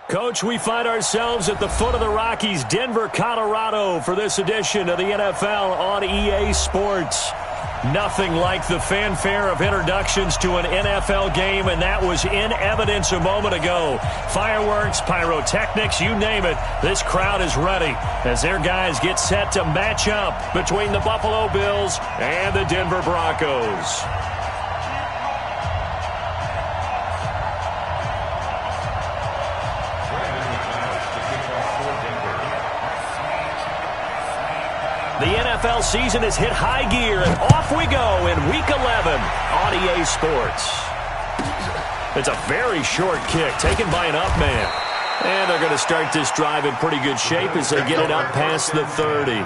Coach, we find ourselves at the foot of the Rockies, Denver, Colorado, for this edition of the NFL on EA Sports. Nothing like the fanfare of introductions to an NFL game, and that was in evidence a moment ago. Fireworks, pyrotechnics, you name it. This crowd is ready as their guys get set to match up between the Buffalo Bills and the Denver Broncos. The NFL season has hit high gear, and off we go in Week 11 on EA Sports. It's a very short kick taken by an up man. And they're going to start this drive in pretty good shape as they get it up past the 30.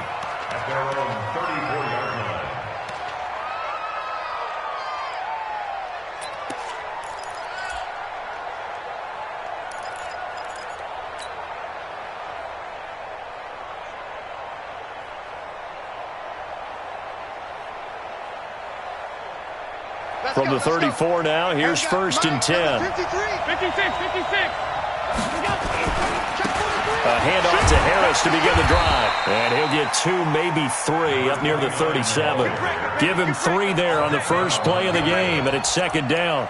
From the 34 now, here's 1st and 10. 56. A handoff to Harris to begin the drive. And he'll get 2, maybe 3 up near the 37. Give him 3 there on the first play of the game, and it's 2nd down.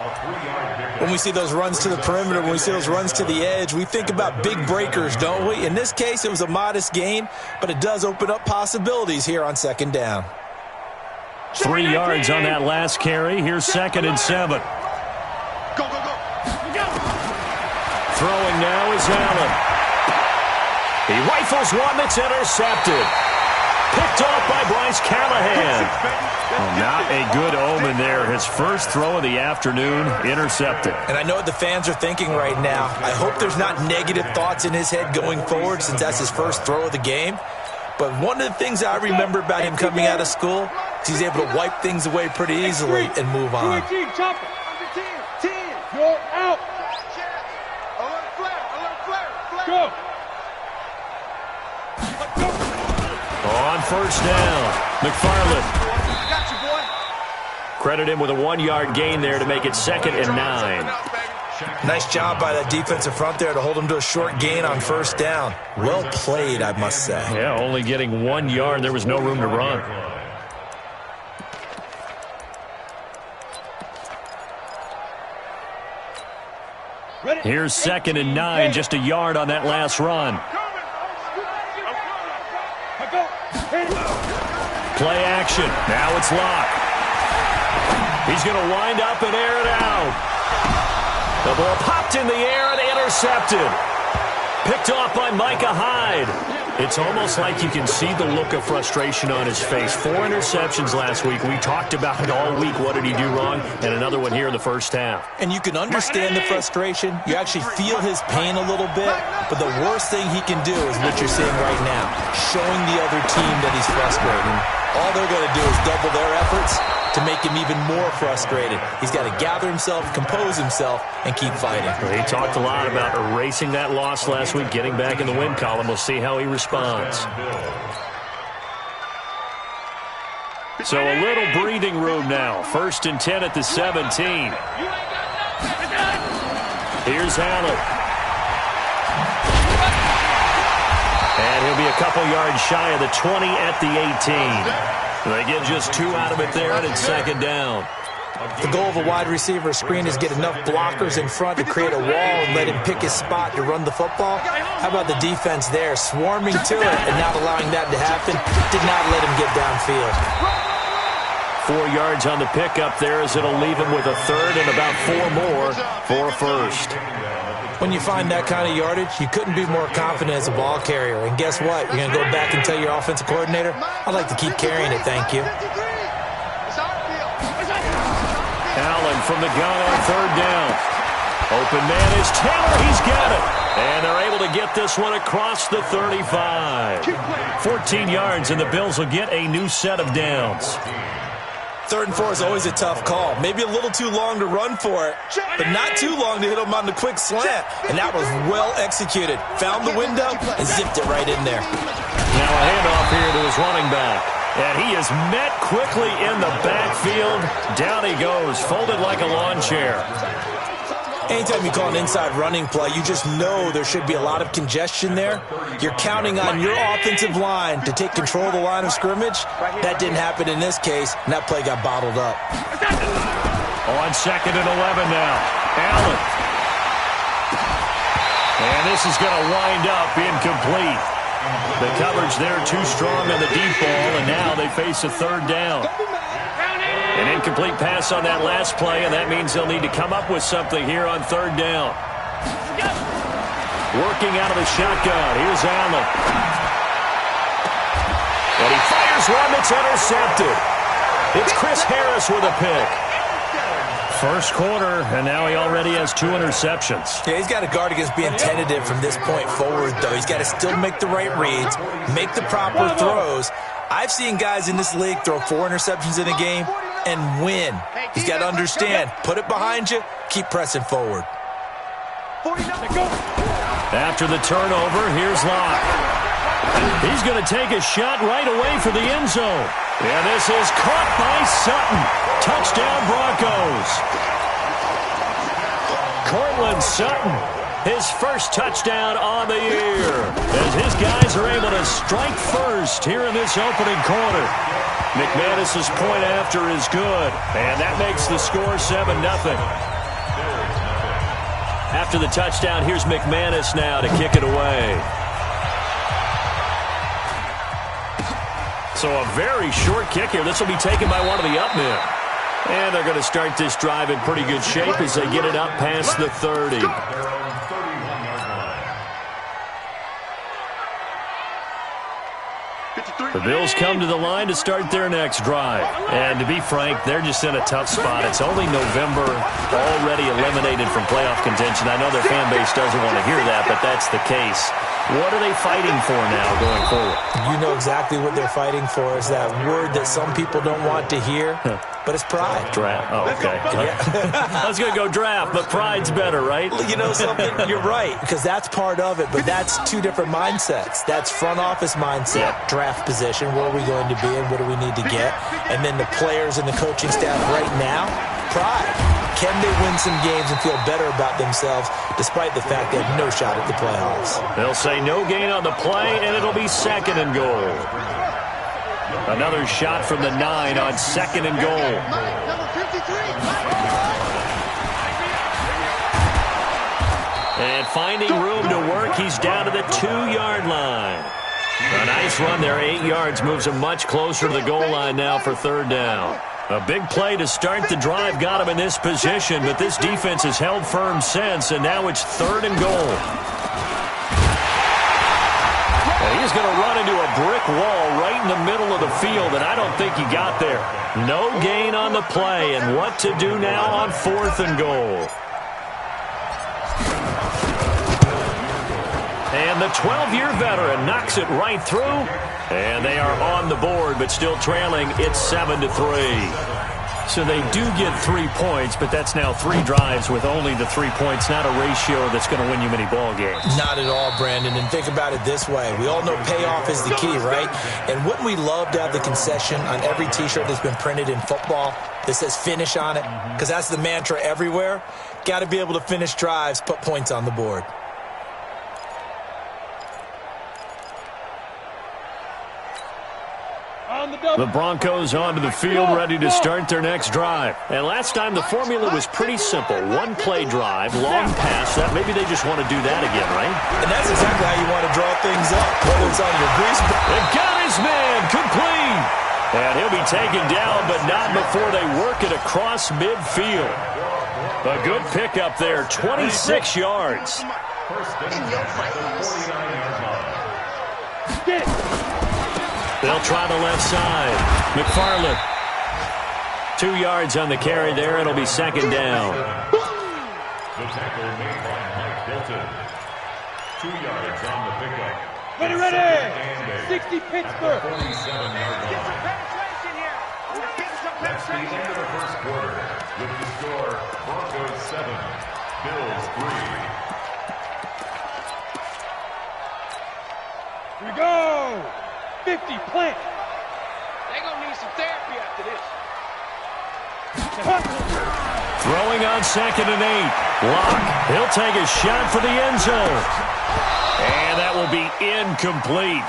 When we see those runs to the perimeter, when we see those runs to the edge, we think about big breakers, don't we? In this case, it was a modest gain, but it does open up possibilities here on 2nd down. 3 yards on that last carry. Here's 2nd and 7. Go. Throwing now is Allen. He rifles one that's intercepted. Picked off by Bryce Callahan. Well, not a good omen there. His first throw of the afternoon, intercepted. And I know what the fans are thinking right now. I hope there's not negative thoughts in his head going forward since that's his first throw of the game. But one of the things I remember about him coming out of school is he's able to wipe things away pretty easily and move on. You're out. Go. On 1st down, McFarland. Got you, boy. Credit him with a 1-yard gain there to make it 2nd and 9. Nice job by that defensive front there to hold him to a short gain on 1st down. Well played, I must say. Yeah, only getting 1 yard. There was no room to run. Here's 2nd and 9, just a yard on that last run. Play action. Now it's Locke. He's going to wind up and air it out. The ball popped in the air and intercepted. Picked off by Micah Hyde. It's almost like you can see the look of frustration on his face. 4 interceptions last week. We talked about it all week. What did he do wrong? And another one here in the first half. And you can understand the frustration. You actually feel his pain a little bit. But the worst thing he can do is what you're seeing right now, showing the other team that he's frustrated. All they're going to do is double their efforts to make him even more frustrated. He's got to gather himself, compose himself, and keep fighting. He talked a lot about erasing that loss last week, getting back in the win column. We'll see how he responds. So a little breathing room now. 1st and 10 at the 17. Here's Allen. And he'll be a couple yards shy of the 20 at the 18. They get just 2 out of it there, and it's 2nd down. The goal of a wide receiver screen is get enough blockers in front to create a wall and let him pick his spot to run the football. How about the defense there, swarming to it and not allowing that to happen? Did not let him get downfield. 4 yards on the pickup there as it'll leave him with a 3rd and about 4 more for a 1st. When you find that kind of yardage, you couldn't be more confident as a ball carrier. And guess what? You're going to go back and tell your offensive coordinator, I'd like to keep carrying it, thank you. Allen from the gun on 3rd down. Open man is Taylor. He's got it. And they're able to get this one across the 35. 14 yards, and the Bills will get a new set of downs. 3rd and 4 is always a tough call. Maybe a little too long to run for it, but not too long to hit him on the quick slant. And that was well executed. Found the window and zipped it right in there. Now a handoff here to his running back. And he is met quickly in the backfield. Down he goes, folded like a lawn chair. Anytime you call an inside running play, you just know there should be a lot of congestion there. You're counting on your offensive line to take control of the line of scrimmage. That didn't happen in this case, and that play got bottled up. On 2nd and 11 now. Allen. And this is going to wind up incomplete. The coverage there too strong on the deep ball, and now they face a 3rd down. An incomplete pass on that last play, and that means they'll need to come up with something here on 3rd down. Working out of the shotgun. Here's Allen. And he fires one that's intercepted. It's Chris Harris with a pick. First quarter, and now he already has 2 interceptions. Yeah, he's got to guard against being tentative from this point forward, though. He's got to still make the right reads, make the proper throws. I've seen guys in this league throw 4 interceptions in a game and win. He's got to understand, put it behind you, keep pressing forward. After the turnover, here's Locke. He's going to take a shot right away for the end zone. And this is caught by Sutton. Touchdown, Broncos. Cortland Sutton, his first touchdown on the year, as his guys are able to strike first here in this opening quarter. McManus's point after is good, and that makes the score 7-0. After the touchdown, here's McManus now to kick it away. So a very short kick here. This will be taken by one of the up men. And they're going to start this drive in pretty good shape as they get it up past the 30. The Bills come to the line to start their next drive. And to be frank, they're just in a tough spot. It's only November, already eliminated from playoff contention. I know their fan base doesn't want to hear that, but that's the case. What are they fighting for now going forward? You know exactly what they're fighting for. Is that word that some people don't want to hear, but it's pride. Draft. Oh, okay. I was going to go draft, but pride's better, right? You know something? You're right, because that's part of it, but that's 2 different mindsets. That's front office mindset, draft position, where are we going to be and what do we need to get? And then the players and the coaching staff right now, pride. Can they win some games and feel better about themselves despite the fact they have no shot at the playoffs? They'll say no gain on the play, and it'll be 2nd and goal. Another shot from the 9 on 2nd and goal. And finding room to work, he's down to the 2-yard line. A nice run there, 8 yards, moves him much closer to the goal line now for 3rd down. A big play to start the drive got him in this position, but this defense has held firm since, and now it's 3rd and goal. And he's going to run into a brick wall right in the middle of the field, and I don't think he got there. No gain on the play, and what to do now on 4th and goal. And the 12-year veteran knocks it right through. And they are on the board, but still trailing. It's 7-3. So they do get 3 points, but that's now 3 drives with only the 3 points, not a ratio that's going to win you many ball games. Not at all, Brandon. And think about it this way. We all know payoff is the key, right? And wouldn't we love to have the concession on every T-shirt that's been printed in football that says finish on it? Because that's the mantra everywhere. Got to be able to finish drives, put points on the board. The Broncos onto the field, ready to start their next drive. And last time, the formula was pretty simple. 1-play drive, long pass. That maybe they just want to do that again, right? And that's exactly how you want to draw things up, whether it's on your grease. They've got his man, complete. And he'll be taken down, but not before they work it across midfield. A good pickup there, 26 yards. They'll try the left side. McFarland. 2 yards on the carry there. It'll be 2nd down. The tackle made by Mike Hilton. 2 yards on the pickup. Ready! 60 Pittsburgh. 47-yard line. That's the end of the first quarter. With the score, Broncos 7, Bills 3. Here we go! 50, plant. They're going to need some therapy after this. Throwing on 2nd and 8. Lock. He'll take a shot for the end zone. And that will be incomplete.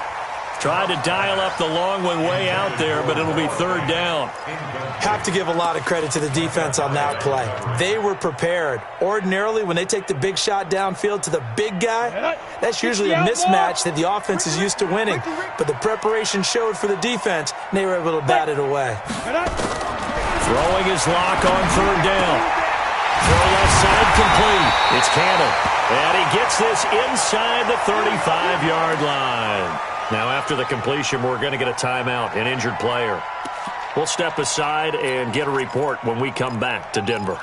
Tried to dial up the long one way out there, but it'll be third down. Have to give a lot of credit to the defense on that play. They were prepared. Ordinarily, when they take the big shot downfield to the big guy, that's usually a mismatch that the offense is used to winning. But the preparation showed for the defense, and they were able to bat it away. Throwing his Lock on third down. Throw left side complete. It's Cannon. And he gets this inside the 35-yard line. Now, after the completion, we're going to get a timeout, an injured player. We'll step aside and get a report when we come back to Denver.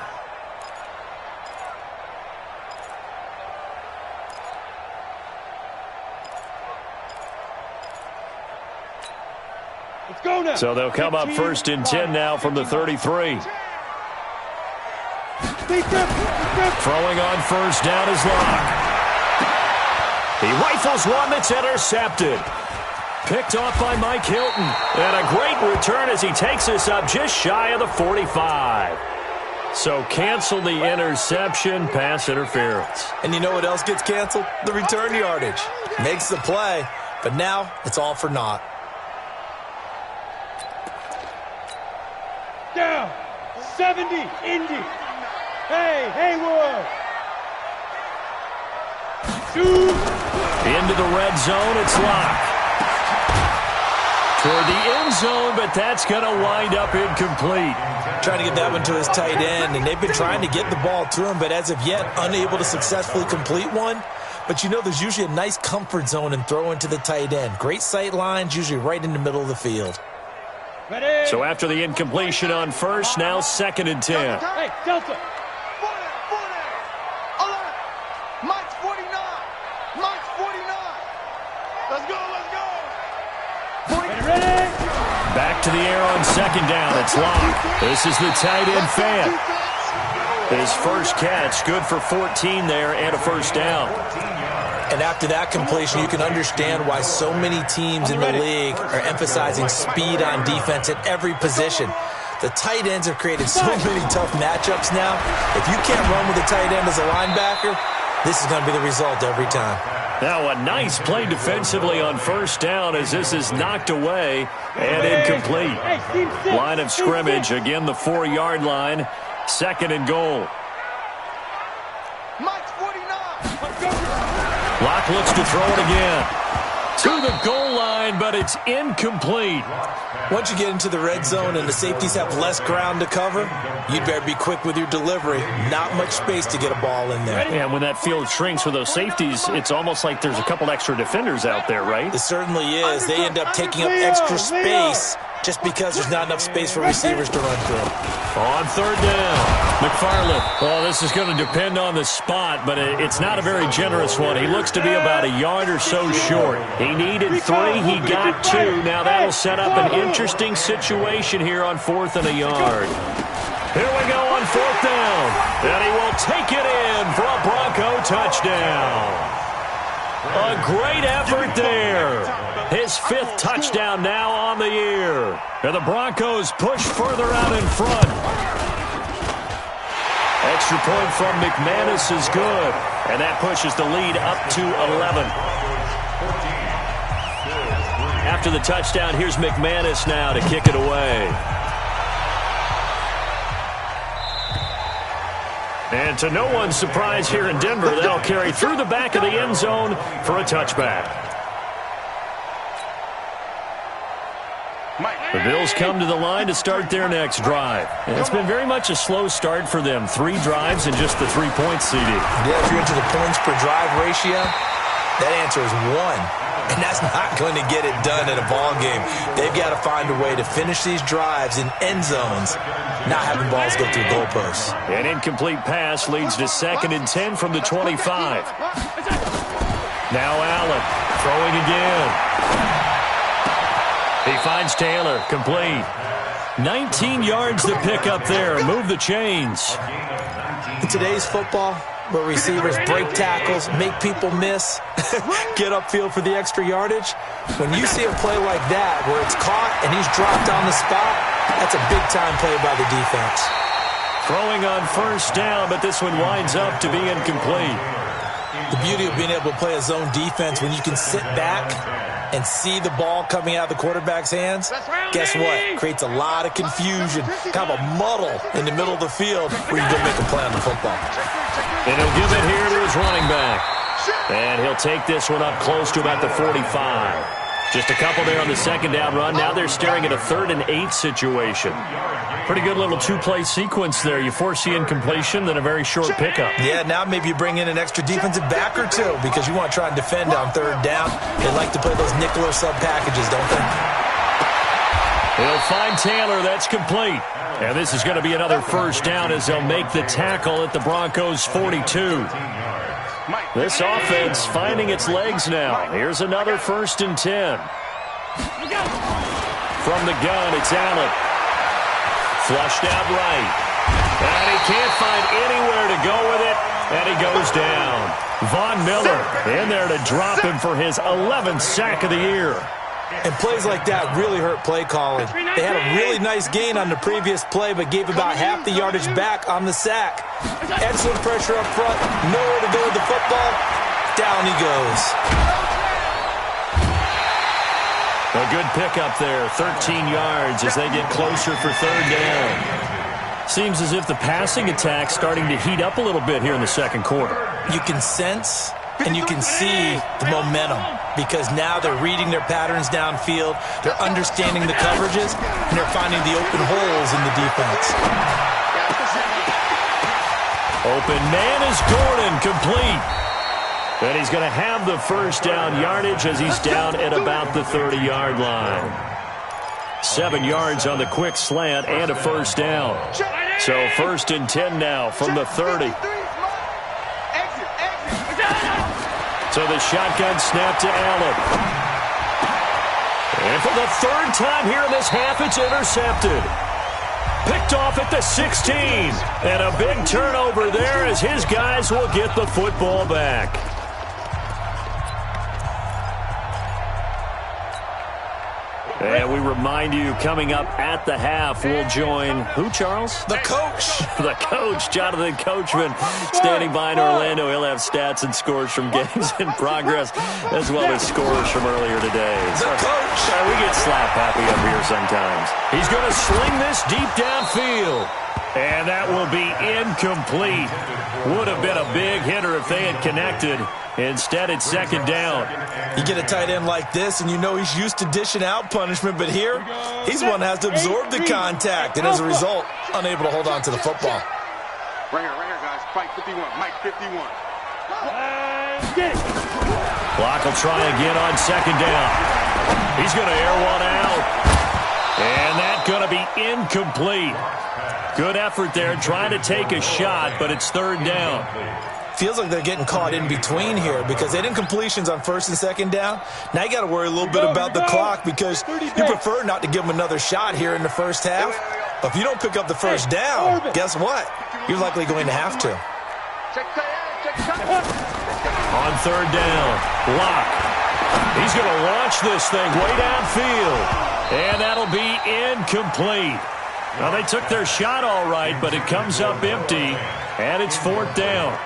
Let's go now. So they'll come up first and 10 now from the 33. Throwing on first down is Lock. He rifles one that's intercepted. Picked off by Mike Hilton. And a great return as he takes this up just shy of the 45. So cancel the interception, pass interference. And you know what else gets canceled? The return yardage. Makes the play, but now it's all for naught. Down. 70, Indy. Hey, Haywood. Into the red zone, it's Lock. Toward the end zone, but that's going to wind up incomplete. Trying to get that one to his tight end, and they've been trying to get the ball to him, but as of yet, unable to successfully complete one. But you know, there's usually a nice comfort zone in throwing to the tight end. Great sight lines, usually right in the middle of the field. So after the incompletion on first, now second and 10. Hey, Delta. Mike's 49. Mike's 49. Let's go, let's go. Ready? Back to the air on second down. It's Lock. This is the tight end fan. His first catch, good for 14 there and a first down. And after that completion, you can understand why so many teams in the league are emphasizing speed on defense at every position. The tight ends have created so many tough matchups now. If you can't run with a tight end as a linebacker, this is going to be the result every time. Now a nice play defensively on first down as this is knocked away and incomplete. Line of scrimmage, again the 4-yard line, second and goal. Mike's 49. Lock looks to throw it again. To the goal line, but it's incomplete. Once you get into the red zone and the safeties have less ground to cover, you'd better be quick with your delivery. Not much space to get a ball in there. And when that field shrinks with those safeties, it's almost like there's a couple extra defenders out there, right? It certainly is. They end up taking up extra space just because there's not enough space for receivers to run through. On third down, McFarland. Well, this is going to depend on the spot, but it's not a very generous one. He looks to be about a yard or so short. He needed 3. He got 2. Now that'll set up an interesting situation here on 4th and a yard. Here we go on 4th down. And he will take it in for a Bronco touchdown. A great effort there. His 5th touchdown now on the year. And the Broncos push further out in front. Extra point from McManus is good. And that pushes the lead up to 11. After the touchdown, here's McManus now to kick it away. And to no one's surprise here in Denver, that'll carry through the back of the end zone for a touchback. The Bills come to the line to start their next drive. And it's been very much a slow start for them. 3 drives and just the 3-point CD. Yeah, if you're into the points per drive ratio, that answer is 1. And that's not going to get it done in a ball game. They've got to find a way to finish these drives in end zones, not having balls go through goalposts. An incomplete pass leads to second and 10 from the 25. Now Allen throwing again. He finds Taylor, complete. 19 yards to pick up there. Move the chains. In today's football, where receivers break tackles, make people miss, get upfield for the extra yardage, when you see a play like that where it's caught and he's dropped on the spot, that's a big-time play by the defense. Throwing on first down, but this one winds up to be incomplete. The beauty of being able to play a zone defense when you can sit back and see the ball coming out of the quarterback's hands, guess what? Creates a lot of confusion, kind of a muddle in the middle of the field where you go make a play on the football. And he'll give it here to his running back. And he'll take this one up close to about the 45. Just a couple there on the second down run. Now they're staring at a 3rd and 8 situation. Pretty good little two-play sequence there. You force the incompletion, then a very short pickup. Yeah, now maybe you bring in an extra defensive back or two because you want to try and defend on 3rd down. They like to play those nickel or sub packages, don't they? He'll find Taylor. That's complete. And this is going to be another first down as they'll make the tackle at the Broncos' 42. This offense finding its legs now. Here's another 1st and 10. From the gun, it's Allen. Flushed out right. And he can't find anywhere to go with it. And he goes down. Von Miller in there to drop him for his 11th sack of the year. And plays like that really hurt play calling. They had a really nice gain on the previous play, but gave about half the yardage back on the sack. Excellent pressure up front. Nowhere to go with the football. Down he goes. A good pickup there. 13 yards as they get closer for 3rd down. Seems as if the passing attack's starting to heat up a little bit here in the second quarter. You can sense and you can see the momentum because now they're reading their patterns downfield, they're understanding the coverages, and they're finding the open holes in the defense. Open man is Gordon, complete. And he's going to have the first down yardage as he's down at about the 30-yard line. 7 yards on the quick slant and a first down. So 1st and 10 now from the 30. So the shotgun snap to Allen. And for the 3rd time here in this half, it's intercepted. Picked off at the 16. And a big turnover there as his guys will get the football back. And we remind you, coming up at the half, we'll join who, Charles? The coach. The coach, Jonathan Coachman, standing by in Orlando. He'll have stats and scores from games in progress, as well as scores from earlier today. The coach. We get slap happy up here sometimes. He's going to sling this deep downfield. And that will be incomplete. Would have been a big hitter if they had connected. Instead, it's 2nd down. You get a tight end like this, and you know he's used to dishing out punishment, but here, he's one that has to absorb the contact, and as a result, unable to hold on to the football. Right here, guys. Fight 51. Mike 51. Block will try again on 2nd down. He's going to air one out. And that's going to be incomplete. Good effort there, trying to take a shot, but it's 3rd down. Feels like they're getting caught in between here because they didn't completions on 1st and 2nd down. Now you got to worry a little bit about the clock because you prefer not to give them another shot here in the first half. But if you don't pick up the first down, guess what? You're likely going to have to. On 3rd down, Locke. He's going to launch this thing way downfield. And that'll be incomplete. Well, they took their shot all right, but it comes up empty, and it's 4th down.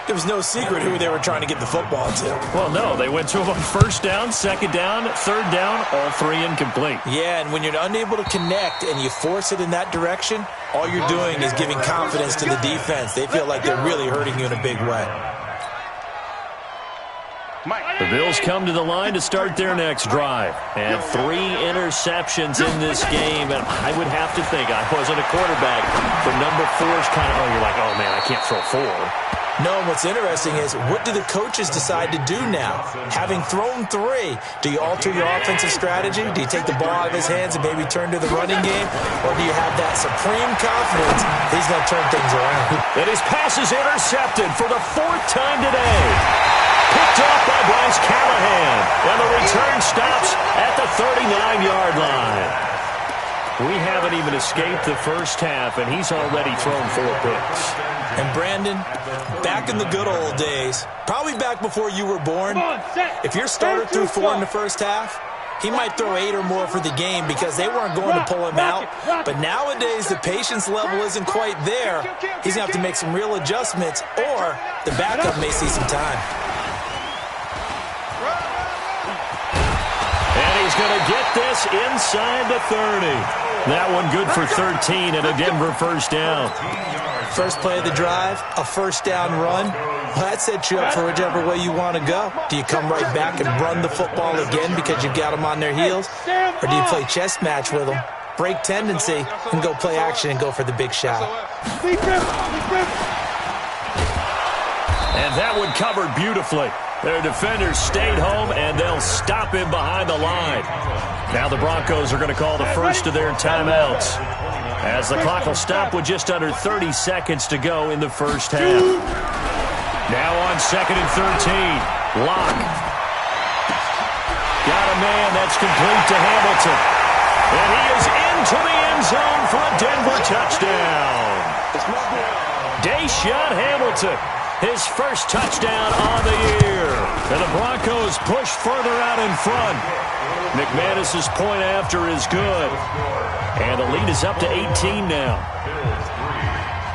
It was no secret who they were trying to get the football to. Well, no, they went to him on 1st down, 2nd down, 3rd down, all 3 incomplete. Yeah, and when you're unable to connect and you force it in that direction, all you're doing is giving confidence to the defense. They feel like they're really hurting you in a big way. The Bills come to the line to start their next drive. And 3 interceptions in this game. And I would have to think, I wasn't a quarterback, but number 4 is kind of, you're like, oh, man, I can't throw 4. No, and what's interesting is, what do the coaches decide to do now? Having thrown 3, do you alter your offensive strategy? Do you take the ball out of his hands and maybe turn to the running game? Or do you have that supreme confidence that he's going to turn things around? And his pass is intercepted for the 4th time today. Picked off by Bryce Callahan. And the return stops at the 39-yard line. We haven't even escaped the first half, and he's already thrown 4 picks. And Brandon, back in the good old days, probably back before you were born, if your starter threw 4 in the first half, He might throw 8 or more for the game because they weren't going to pull him out. But nowadays, the patience level isn't quite there. He's going to have to make some real adjustments, or the backup may see some time. And he's going to get this inside the 30. That one good for 13 and a Denver first down. First play of the drive, a first down run. Well, that sets you up for whichever way you want to go. Do you come right back and run the football again because you've got them on their heels? Or do you play chess match with them, break tendency, and go play action and go for the big shot? And that one covered beautifully. Their defenders stayed home, and they'll stop him behind the line. Now the Broncos are going to call the first of their timeouts, as the clock will stop with just under 30 seconds to go in the first half. Now on 2nd and 13. Lock. Got a man that's complete to Hamilton. And he is into the end zone for a Denver touchdown. Deshaun Hamilton, his first touchdown on the year. And the Broncos push further out in front. McManus's point after is good. And the lead is up to 18 now.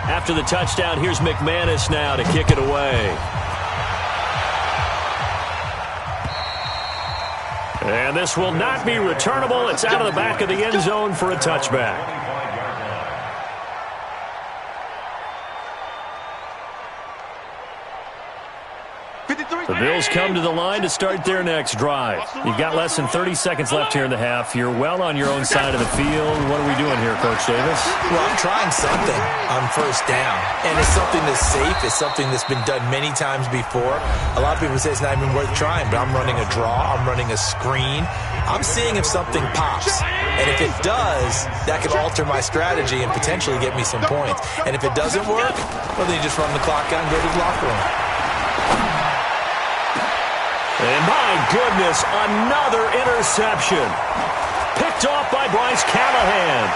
After the touchdown, here's McManus now to kick it away. And this will not be returnable. It's out of the back of the end zone for a touchback. The Bills come to the line to start their next drive. You've got less than 30 seconds left here in the half. You're well on your own side of the field. What are we doing here, Coach Davis? Well, I'm trying something on first down. And it's something that's safe. It's something that's been done many times before. A lot of people say it's not even worth trying, but I'm running a draw. I'm running a screen. I'm seeing if something pops. And if it does, that could alter my strategy and potentially get me some points. And if it doesn't work, well, then you just run the clock out and go to the locker room. And my goodness, another interception. Picked off by Bryce Callahan.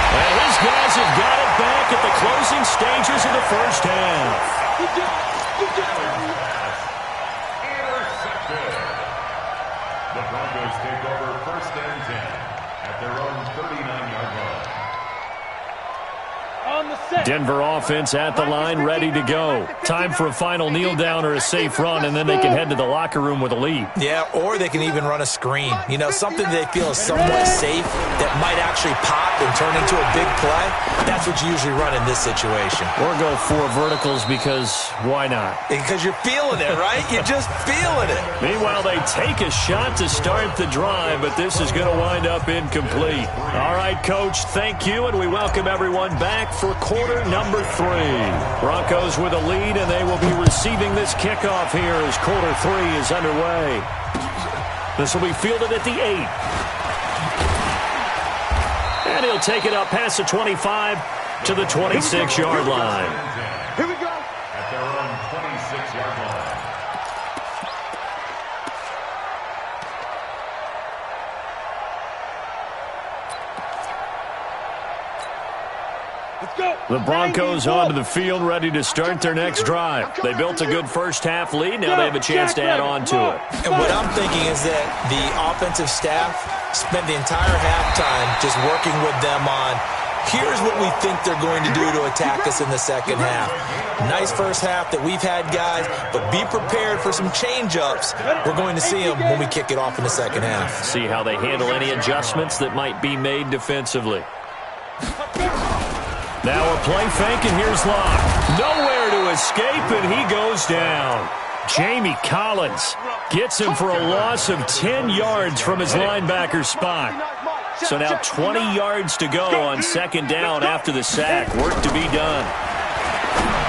And his guys have got it back at the closing stages of the first half. Intercepted. The Broncos take over 1st and 10 at their own 39-yard line. Denver offense at the line, ready to go. Time for a final kneel down or a safe run, and then they can head to the locker room with a lead. Yeah, or they can even run a screen. You know, something they feel is somewhat safe that might actually pop and turn into a big play. That's what you usually run in this situation. Or go 4 verticals because why not? Because you're feeling it, right? You're just feeling it. Meanwhile, they take a shot to start the drive, but this is going to wind up incomplete. All right, Coach, thank you, and we welcome everyone back for quarter number 3. Broncos with a lead, and they will be receiving this kickoff here as quarter 3 is underway. This will be fielded at the 8. And he'll take it up past the 25 to the 26-yard line. Here we go. At their own 26-yard line. The Broncos onto the field, ready to start their next drive. They built a good first half lead. Now they have a chance to add on to it. And what I'm thinking is that the offensive staff spent the entire halftime just working with them on, here's what we think they're going to do to attack us in the second half. Nice first half that we've had, guys, but be prepared for some change-ups. We're going to see them when we kick it off in the second half. See how they handle any adjustments that might be made defensively. Now a play fake, and here's Locke. Nowhere to escape, and he goes down. Jamie Collins gets him for a loss of 10 yards from his linebacker spot. So now 20 yards to go on second down after the sack. Work to be done.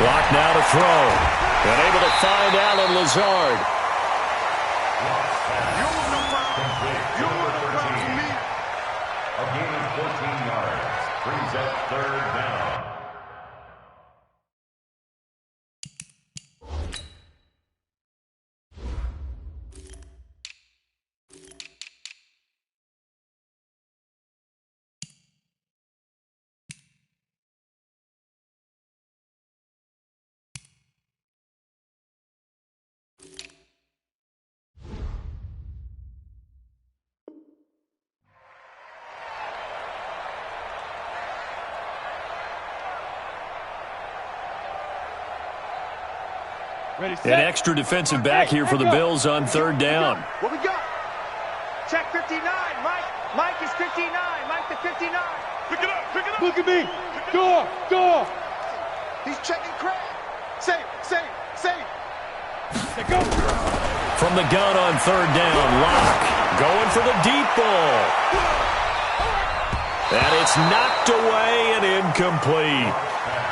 Locke now to throw. And able to find Allen Lazard. A gain of 14 yards. Brings up 3rd down. Ready, An set. extra defensive back here for the Bills on third down. What we got? Check 59. Mike is 59. Mike the 59. Pick it up. Pick it up. Look at me. Door. He's checking Craig. Save. Let go. From the gun on third down, Locke going for the deep ball. And it's knocked away and incomplete.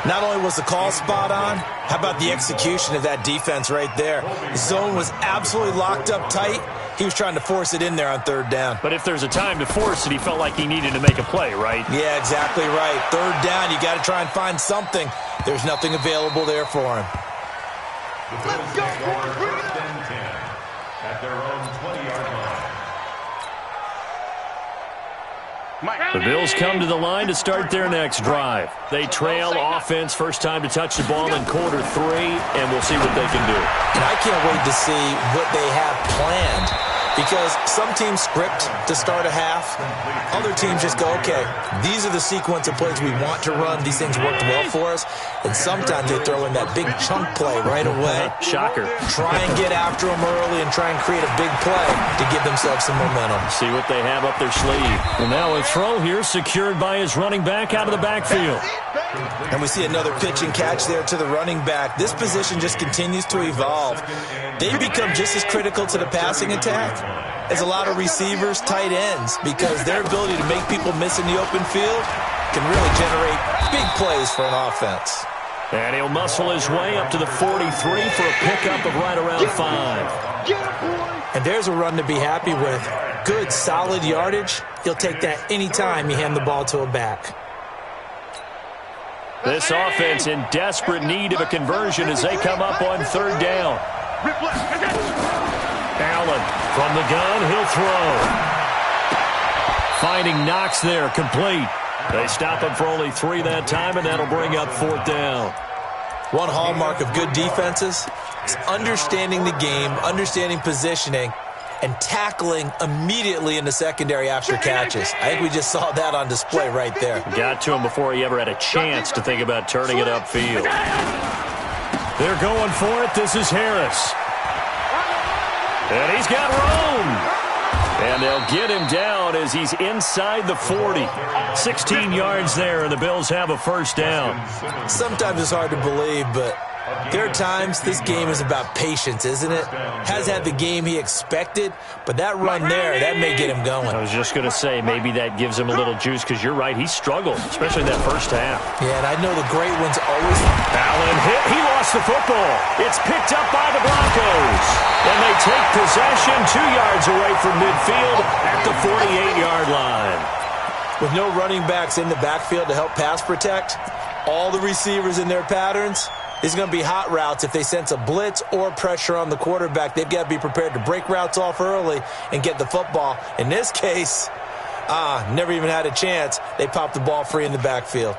Not only was the call spot on, how about the execution of that defense right there? The zone was absolutely locked up tight. He was trying to force it in there on third down. But if there's a time to force it, he felt like he needed to make a play, right? Yeah, exactly right. Third down, you got to try and find something. There's nothing available there for him. Let's go, first and 10 at their own 20-yard line. The Bills come to the line to start their next drive. They trail offense, first time to touch the ball in quarter 3, and we'll see what they can do. And I can't wait to see what they have planned, because some teams script to start a half. Other teams just go, okay, these are the sequence of plays we want to run. These things worked well for us. And sometimes they throw in that big chunk play right away. Shocker. Try and get after them early and try and create a big play to give themselves some momentum. See what they have up their sleeve. Well, now a throw here secured by his running back out of the backfield. And we see another pitch and catch there to the running back. This position just continues to evolve. They become just as critical to the passing attack as a lot of receivers, tight ends, because their ability to make people miss in the open field can really generate big plays for an offense. And he'll muscle his way up to the 43 for a pickup of right around 5. And there's a run to be happy with. Good, solid yardage. He'll take that any time you hand the ball to a back. This offense in desperate need of a conversion as they come up on third down. Allen from the gun, he'll throw. Finding Knox there, complete. They stop him for only 3 that time, and that'll bring up fourth down. One hallmark of good defenses is understanding the game, understanding positioning, and tackling immediately in the secondary after catches. I think we just saw that on display right there. Got to him before he ever had a chance to think about turning it upfield. They're going for it. This is Harris. And he's got room. And they'll get him down as he's inside the 40. 16 yards there, and the Bills have a first down. Sometimes it's hard to believe, but there are times this game is about patience, isn't it? Has had the game he expected, but that run there, that may get him going. I was just going to say, maybe that gives him a little juice, because you're right, he struggled, especially in that first half. Yeah, and I know the great ones always... Allen hit, he lost the football. It's picked up by the Broncos. And they take possession 2 yards away from midfield at the 48-yard line. With no running backs in the backfield to help pass protect, all the receivers in their patterns, it's going to be hot routes. If they sense a blitz or pressure on the quarterback, they've got to be prepared to break routes off early and get the football. In this case, never even had a chance. They popped the ball free in the backfield.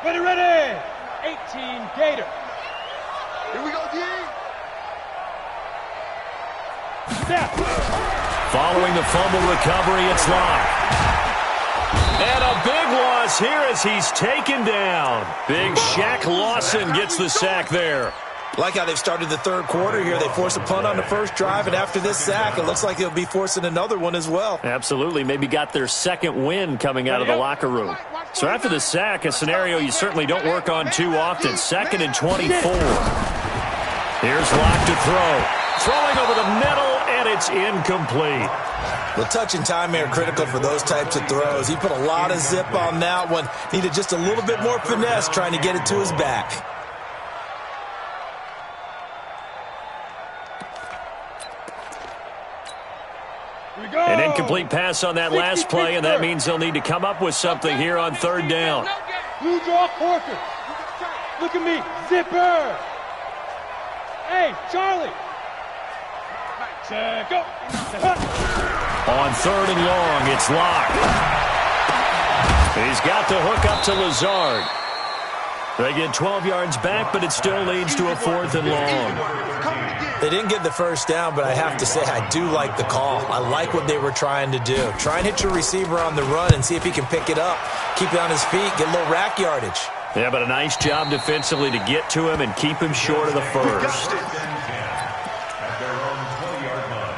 Ready. 18 Gator. Here we go, D. Snap. Following the fumble recovery, it's Locke. And a big loss here as he's taken down. Big Shaq Lawson gets the sack there. Like how they've started the third quarter here. They force a punt on the first drive, and after this sack, it looks like they'll be forcing another one as well. Absolutely. Maybe got their second win coming out of the locker room. So after the sack, a scenario you certainly don't work on too often. 2nd and 24. Here's Locke to throw. Throwing over the middle, and it's incomplete. The touch and time are critical for those types of throws. He put a lot of zip on that one. Needed just a little bit more finesse trying to get it to his back. An incomplete pass on that last play, and that means they'll need to come up with something here on third down. Blue draw Corker. Look at me. Zipper. Hey, Charlie. Go. On 3rd and long, it's Locke. He's got the hook up to Lazard. They get 12 yards back, but it still leads to a 4th and long. They didn't get the first down, but I have to say I do like the call. I like what they were trying to do. Try and hit your receiver on the run and see if he can pick it up, keep it on his feet, get a little rack yardage. Yeah, but a nice job defensively to get to him and keep him short of the first. At their own 20-yard line.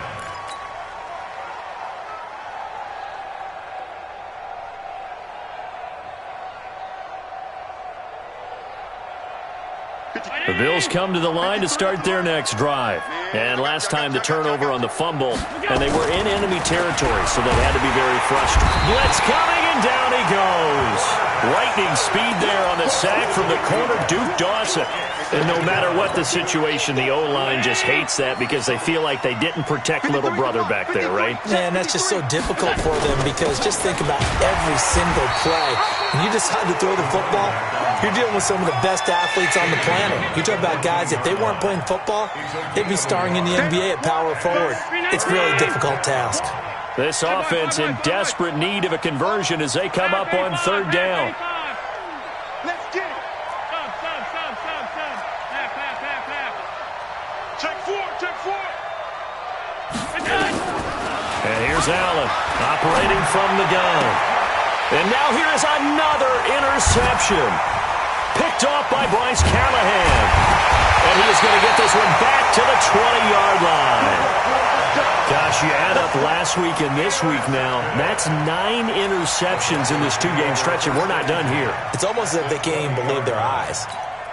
The Bills come to the line to start their next drive. And last time the turnover on the fumble, and they were in enemy territory, so that had to be very frustrating. Blitz coming, and down he goes. Lightning speed there on the sack from the corner, Duke Dawson. And no matter what the situation, the O-line just hates that because they feel like they didn't protect little brother back there, right? Man, that's just so difficult for them because just think about every single play. When you decide to throw the football, you're dealing with some of the best athletes on the planet. You talk about guys, if they weren't playing football, they'd be starring in the NBA at power forward. It's a really difficult task. This offense in desperate need of a conversion as they come up on third down. Let's get it. Check four. And here's Allen operating from the gun. And now here is another interception. Picked off by Bryce Callahan. And he is going to get this one back to the 20-yard line. Gosh, you add up last week and this week now, that's 9 interceptions in this 2-game stretch, and we're not done here. It's almost as if they can't even believe their eyes.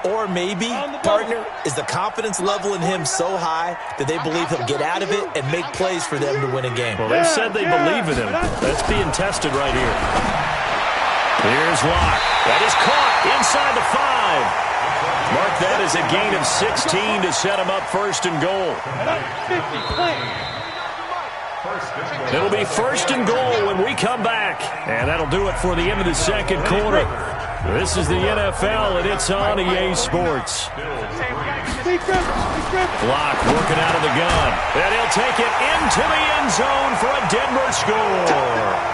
Or maybe, partner, is the confidence level in him so high that they believe he'll get out of it and make plays for them to win a game. Well, they said they believe in him. That's being tested right here. Here's Locke. That is caught inside the 5. Mark that as a gain of 16 to set him up first and goal. It'll be first and goal when we come back. And that'll do it for the end of the second quarter. This is the NFL, and it's on EA Sports. Locke working out of the gun. And he'll take it into the end zone for a Denver score.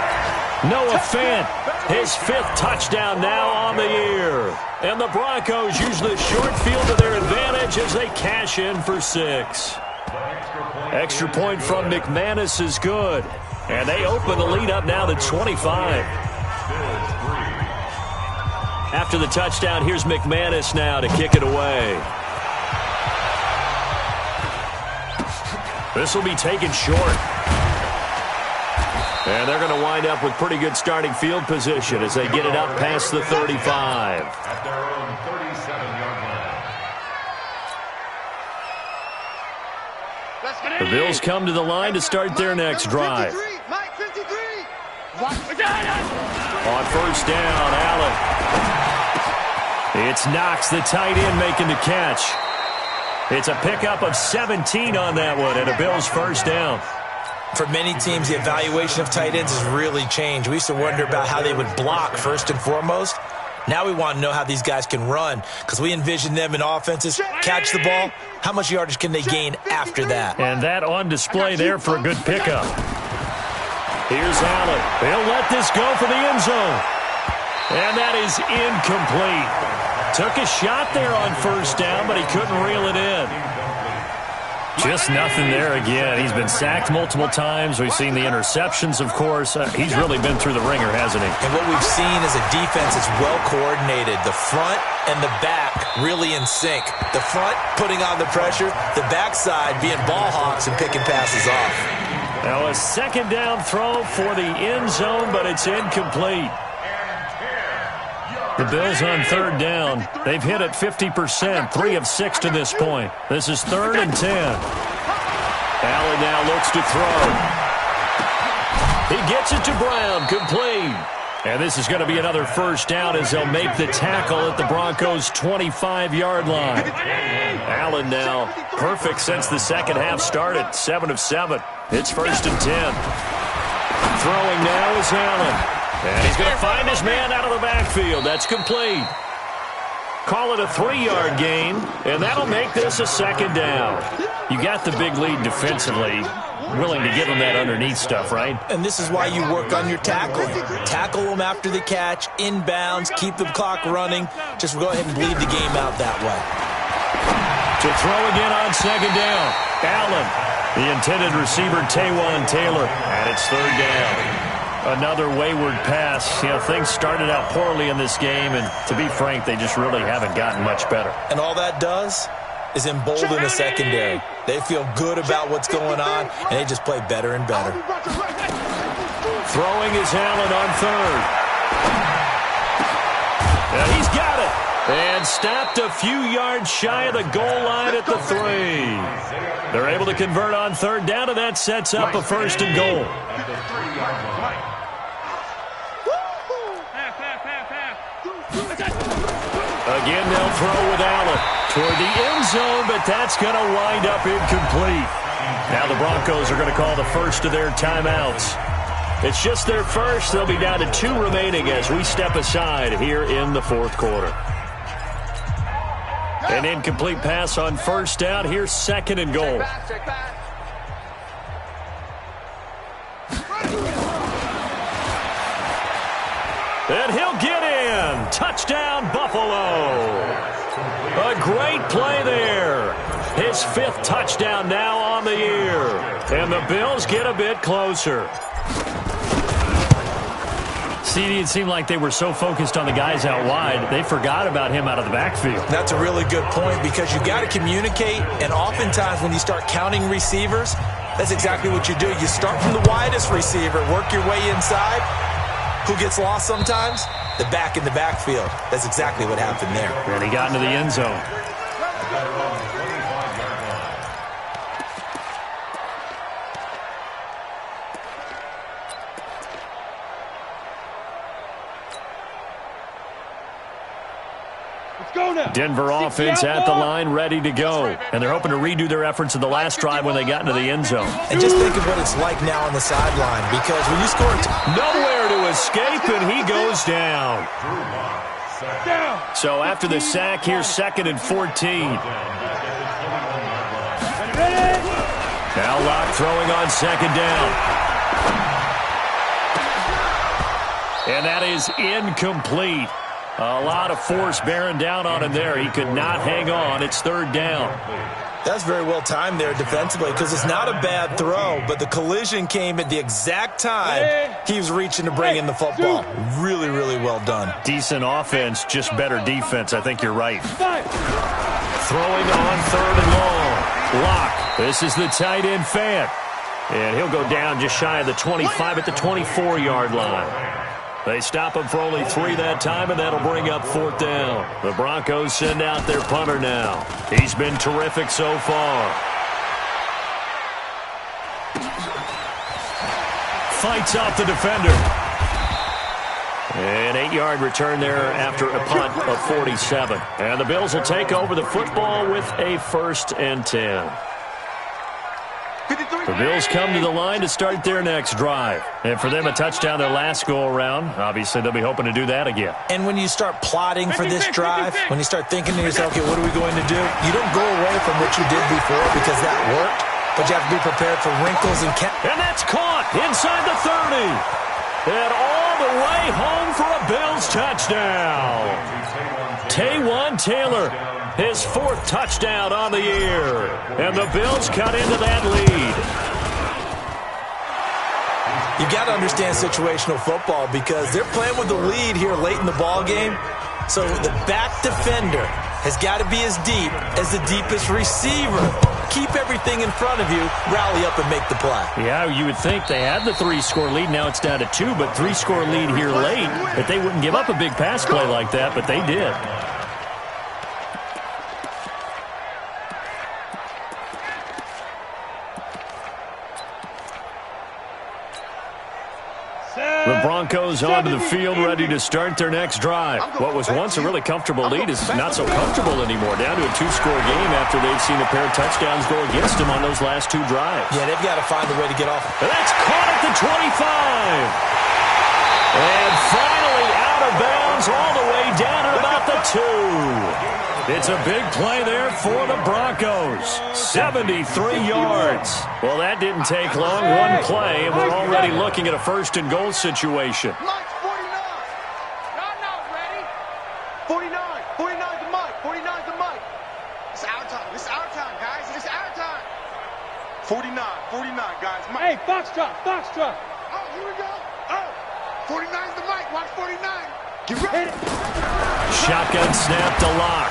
Noah Fant, his 5th touchdown now on the year. And the Broncos use the short field to their advantage as they cash in for 6. Extra point from McManus is good. And they open the lead up now to 25. After the touchdown, here's McManus now to kick it away. This will be taken short. And they're going to wind up with pretty good starting field position as they get it up past the 35. At their own 37-yard line. The Bills come to the line to start their next drive. Mike 53. On first down, Allen. It's Knox, the tight end, making the catch. It's a pickup of 17 on that one and a Bills first down. For many teams, the evaluation of tight ends has really changed. We used to wonder about how they would block first and foremost. Now we want to know how these guys can run because we envision them in offenses, catch the ball. How much yardage can they gain after that? And that on display there for a good pickup. Here's Allen. They'll let this go for the end zone. And that is incomplete. Took a shot there on first down, but he couldn't reel it in. Just nothing there again. He's been sacked multiple times. We've seen the interceptions, of course. He's really been through the ringer, hasn't he? And what we've seen is a defense that's well coordinated. The front and the back really in sync. The front putting on the pressure, the backside being ball hawks and picking passes off. Now a second down throw for the end zone, but it's incomplete. The Bills on third down. They've hit it 50%, 3 of 6 to this point. This is 3rd and 10. Allen now looks to throw. He gets it to Brown, complete. And this is going to be another first down as they'll make the tackle at the Broncos' 25-yard line. Allen now perfect since the second half started, 7 of 7. It's 1st and 10. Throwing now is Allen. And he's going to find his man out of the backfield. That's complete. Call it a 3-yard gain, and that'll make this a second down. You got the big lead defensively, willing to give him that underneath stuff, right? And this is why you work on your tackling. Tackle them after the catch, inbounds, keep the clock running. Just go ahead and bleed the game out that way. To throw again on second down. Allen, the intended receiver, Taylor, and it's third down. Another wayward pass. Things started out poorly in this game, and to be frank, they just really haven't gotten much better. And all that does is embolden the secondary. They feel good about what's going on, and they just play better and better. Throwing is Allen on third. And he's got it. And stopped a few yards shy of the goal line at the 3. They're able to convert on third down, and that sets up a first and goal. Again, they'll throw with Allen toward the end zone, but that's going to wind up incomplete. Now the Broncos are going to call the first of their timeouts. It's just their first. They'll be down to 2 remaining as we step aside here in the fourth quarter. An incomplete pass on first down. Here's second and goal. And he'll get in. Touchdown, Buffalo. A great play there. His 5th touchdown now on the year. And the Bills get a bit closer. CD, it seemed like they were so focused on the guys out wide, they forgot about him out of the backfield. That's a really good point because you got to communicate, and oftentimes when you start counting receivers, that's exactly what you do. You start from the widest receiver, work your way inside. Who gets lost sometimes? The back in the backfield. That's exactly what happened there. And he got into the end zone. Denver offense at the line, ready to go. And they're hoping to redo their efforts in the last drive when they got into the end zone. And just think of what it's like now on the sideline, because when you score... Nowhere to escape, and he goes down. So after the sack, here's 2nd and 14. Now Locke throwing on second down. And that is incomplete. A lot of force bearing down on him there. He could not hang on. It's third down. That's very well timed there defensively because it's not a bad throw, but the collision came at the exact time he was reaching to bring in the football. Really, really well done. Decent offense, just better defense. I think you're right. Throwing on third and long. Locke. This is the tight end Fant. And he'll go down just shy of the 25 at the 24-yard line. They stop him for only 3 that time, and that'll bring up 4th down. The Broncos send out their punter now. He's been terrific so far. Fights off the defender. An 8-yard return there after a punt of 47. And the Bills will take over the football with a 1st and 10. The Bills come to the line to start their next drive. And for them, a touchdown their last go-around. Obviously, they'll be hoping to do that again. And when you start plotting for this drive, when you start thinking to yourself, okay, what are we going to do? You don't go away from what you did before because that worked, but you have to be prepared for wrinkles and... And that's caught inside the 30. And all the way home for a Bills touchdown. Taylor. His 4th touchdown on the year. And the Bills cut into that lead. You've got to understand situational football because they're playing with the lead here late in the ball game. So the back defender has got to be as deep as the deepest receiver. Keep everything in front of you, rally up and make the play. Yeah, you would think they had the 3-score lead. Now it's down to 2, but 3-score lead here late. That they wouldn't give up a big pass play like that, but they did. The Broncos onto the field, ready to start their next drive. What was once a really comfortable lead is not so comfortable anymore. Down to a 2-score game after they've seen a pair of touchdowns go against them on those last 2 drives. Yeah, they've got to find a way to get off. And that's caught at the 25. And finally out of bounds all the way down at about the 2. It's a big play there for the Broncos. 73 yards. Well, that didn't take long. 1 play, and we're already looking at a 1st and goal situation. Mike's 49. Not ready. 49. 49's the Mike. 49's the Mike. It's our time. It's our 49, guys. Mike. Hey, foxtrot. Oh, here we go. Oh, 49's the mic. Watch 49. Get ready. Shotgun snap to Lock.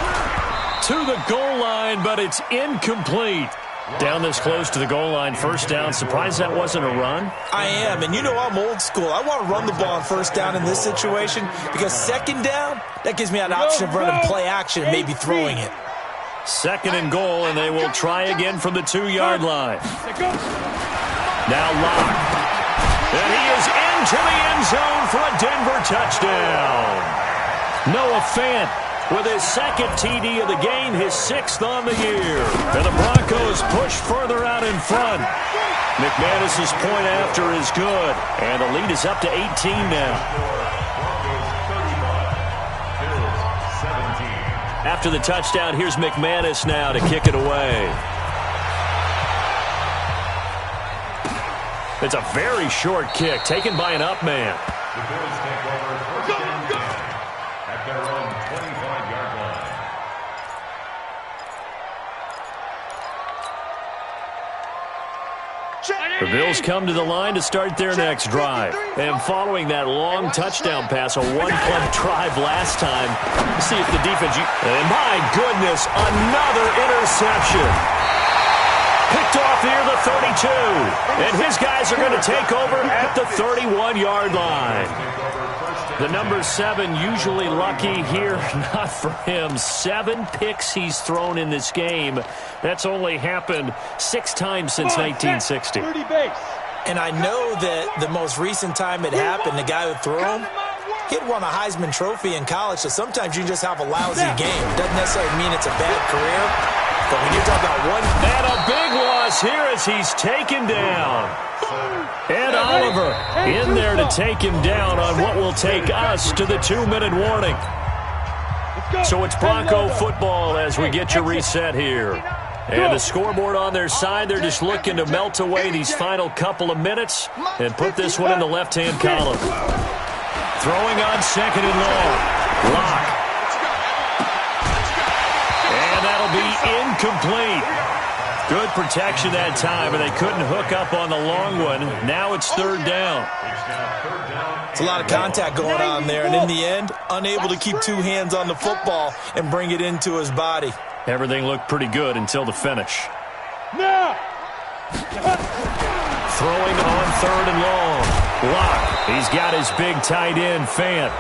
To the goal line, but it's incomplete. Down this close to the goal line, first down. Surprised that wasn't a run? I am, and you know I'm old school. I want to run the ball on first down in this situation because second down, that gives me an option of running play action and maybe throwing it. Second and goal, and they will try again from the 2-yard line. Now Lock. And he is into the end zone for a Denver touchdown. Noah Fant with his second TD of the game, his 6th on the year. And the Broncos push further out in front. McManus's point after is good. And the lead is up to 18 now. After the touchdown, here's McManus now to kick it away. It's a very short kick taken by an up man. The Bills take over first and 10 at their own 25-yard line. The Bills come to the line to start their next drive. And following that long touchdown pass, a one-play drive last time, let's see if the defense... And my goodness, another interception. Picked off near the 32. And his guys are going to take over at the 31-yard line. The number 7 usually lucky here. Not for him. 7 picks he's thrown in this game. That's only happened 6 times since 1960. And I know that the most recent time it happened, the guy who threw him, he'd won a Heisman Trophy in college, so sometimes you just have a lousy game. Doesn't necessarily mean it's a bad career, but when you're talking about one... And a big loss here as he's taken down. And Oliver in there to take him down on what will take us to the 2-minute warning. So it's Bronco football as we get you reset here. And the scoreboard on their side, they're just looking to melt away these final couple of minutes and put this one in the left-hand column. Throwing on second and long. Lock. And that'll be incomplete. Good protection that time, and they couldn't hook up on the long one. Now it's third down. It's a lot of contact going on there, and in the end, unable to keep 2 hands on the football and bring it into his body. Everything looked pretty good until the finish. No! Throwing on third and long. Lock. He's got his big tight end, Fant.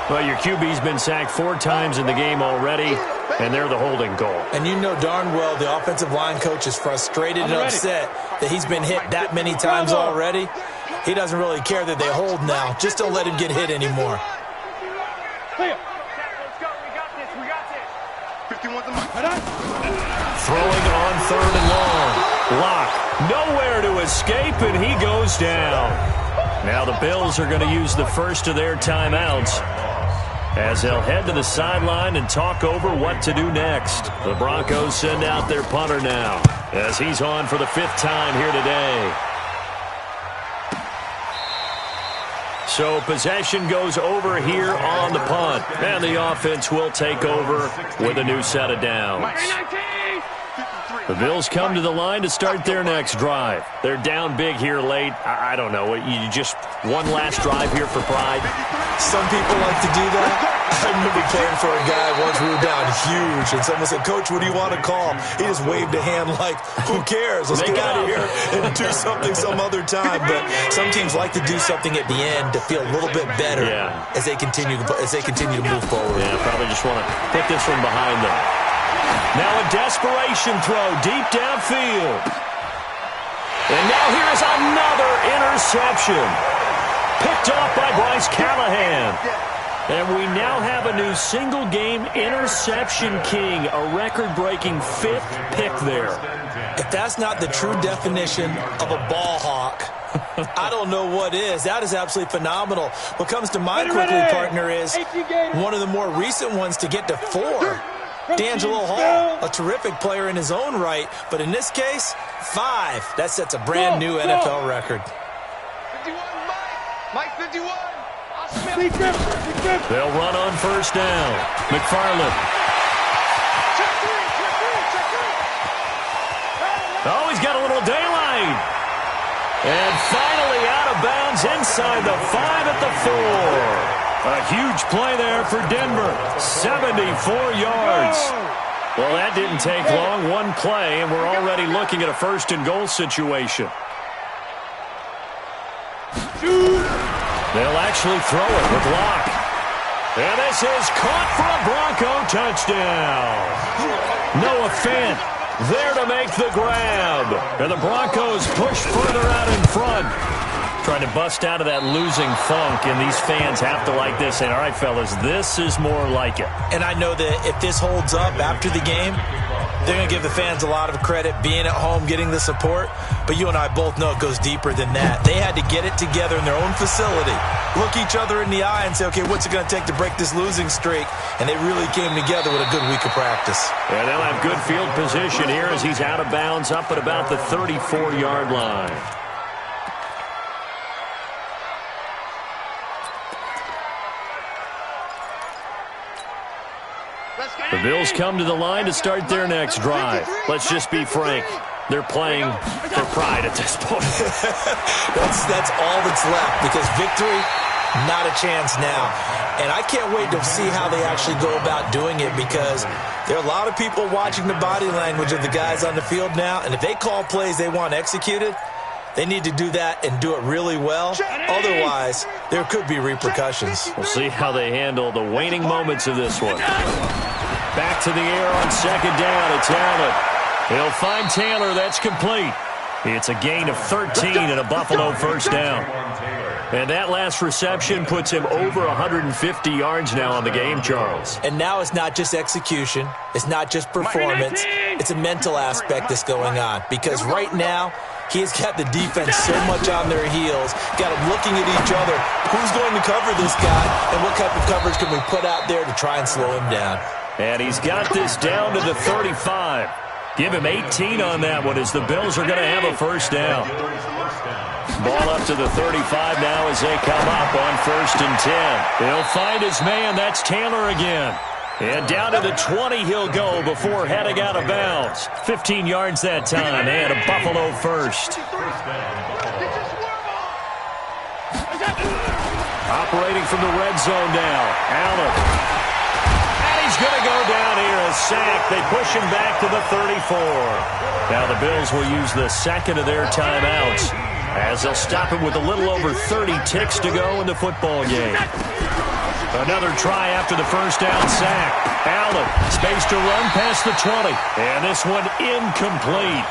Well, your QB's been sacked 4 times in the game already, and they're the holding goal. And you know darn well the offensive line coach is frustrated and upset that he's been hit that many times already. He doesn't really care that they hold now. Just don't let him get hit anymore. Throwing on third and long. Lock. Nowhere to escape, and he goes down. Now the Bills are going to use the first of their timeouts as they'll head to the sideline and talk over what to do next. The Broncos send out their punter now as he's on for the 5th time here today. So possession goes over here on the punt, and the offense will take over with a new set of downs. The Bills come to the line to start their next drive. They're down big here late. I don't know. You just one last drive here for pride? Some people like to do that. I remember playing for a guy once we were down huge, and someone said, "Coach, what do you want to call?" He just waved a hand like, who cares? Let's get out of here and do something some other time. But some teams like to do something at the end to feel a little bit better as they continue to move forward. Yeah, probably just want to put this one behind them. Now a desperation throw deep downfield. And now here is another interception. Picked off by Bryce Callahan. And we now have a new single-game interception king, a record-breaking 5th pick there. If that's not the true definition of a ball hawk, I don't know what is. That is absolutely phenomenal. What comes to mind quickly, partner, is one of the more recent ones to get to 4. D'Angelo Hall, a terrific player in his own right, but in this case, 5. That sets a brand new NFL record. 51, Mike 51. They'll run on first down. McFarland. he's got a little daylight. And finally out of bounds inside the 5 at the 4. A huge play there for Denver. 74 yards. Well, that didn't take long. One play, and we're already looking at a first-and-goal situation. They'll actually throw it with Locke. And this is caught for a Bronco touchdown. Noah Fant there to make the grab. And the Broncos push further out in front. Trying to bust out of that losing funk, and these fans have to like this. And all right, fellas, this is more like it. And I know that if this holds up after the game, they're going to give the fans a lot of credit, being at home, getting the support. But you and I both know it goes deeper than that. They had to get it together in their own facility, look each other in the eye and say, okay, what's it going to take to break this losing streak? And they really came together with a good week of practice. And they'll have good field position here as he's out of bounds up at about the 34-yard line. The Bills come to the line to start their next drive. Let's just be frank. They're playing for pride at this point. That's all that's left, because victory, not a chance now. And I can't wait to see how they actually go about doing it, because there are a lot of people watching the body language of the guys on the field now, and if they call plays they want executed, they need to do that and do it really well. Otherwise, there could be repercussions. We'll see how they handle the waning moments of this one. Back to the air on second down. It's Allen. He'll find Taylor. That's complete. It's a gain of 13 and a Buffalo first down. And that last reception puts him over 150 yards now on the game, Charles. And now it's not just execution. It's not just performance. It's a mental aspect that's going on. Because right now, he's got the defense so much on their heels, got them looking at each other. Who's going to cover this guy, and what type of coverage can we put out there to try and slow him down? And he's got this down to the 35. Give him 18 on that one, as the Bills are going to have a first down. Ball up to the 35 now as they come up on 1st and 10. He'll find his man. That's Taylor again. And down to the 20 he'll go before heading out of bounds. 15 yards that time, and a Buffalo first. Operating from the red zone now, Allen. He's going to go down here, a sack. They push him back to the 34. Now the Bills will use the second of their timeouts, as they'll stop him with a little over 30 ticks to go in the football game. Another try after the first down sack. Allen, space to run past the 20. And this one incomplete.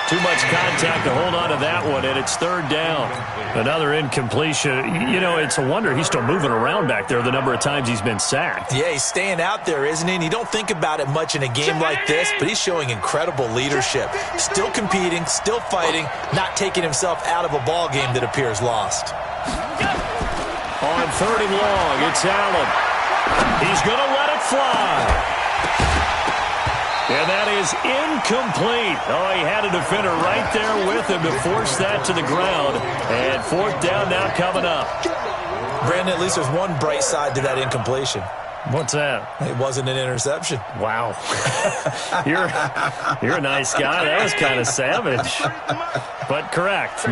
Too much contact to hold on to that one, and it's 3rd down. Another incompletion. You know, it's a wonder he's still moving around back there the number of times he's been sacked. Yeah, he's staying out there, isn't he? And you don't think about it much in a game like this, but he's showing incredible leadership. Still competing, still fighting, not taking himself out of a ball game that appears lost. On 3rd and long, it's Allen. He's going to let it fly. And that is incomplete. Oh, he had a defender right there with him to force that to the ground. And 4th down now coming up. Brandon, at least there's one bright side to that incompletion. What's that? It wasn't an interception. Wow. You're a nice guy. That was kind of savage. But correct.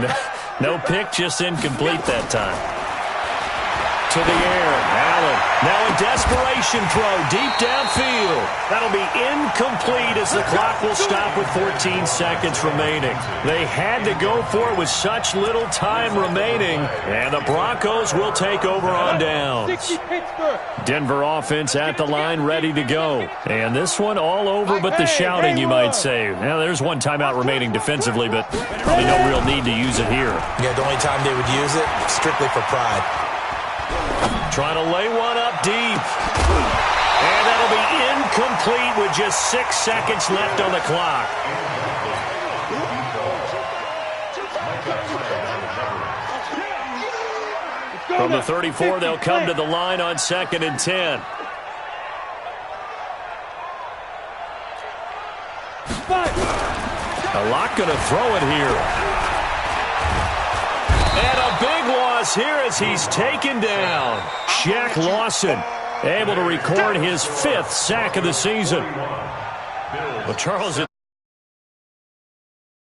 No pick, just incomplete that time. To the air, Allen. Now a desperation throw deep downfield. That'll be incomplete as the clock will stop with 14 seconds remaining. They had to go for it with such little time remaining, and the Broncos will take over on downs. Denver offense at the line, ready to go. And this one all over but the shouting, you might say. Now, there's one timeout remaining defensively, but probably no real need to use it here. Yeah, the only time they would use it, strictly for pride. Trying to lay one up deep. And that'll be incomplete with just 6 seconds left on the clock. From the 34, they'll come to the line on 2nd and 10. A lot going to throw it here. And a big loss here as he's taken down. Shaq Lawson able to record his 5th sack of the season. Well, Charles,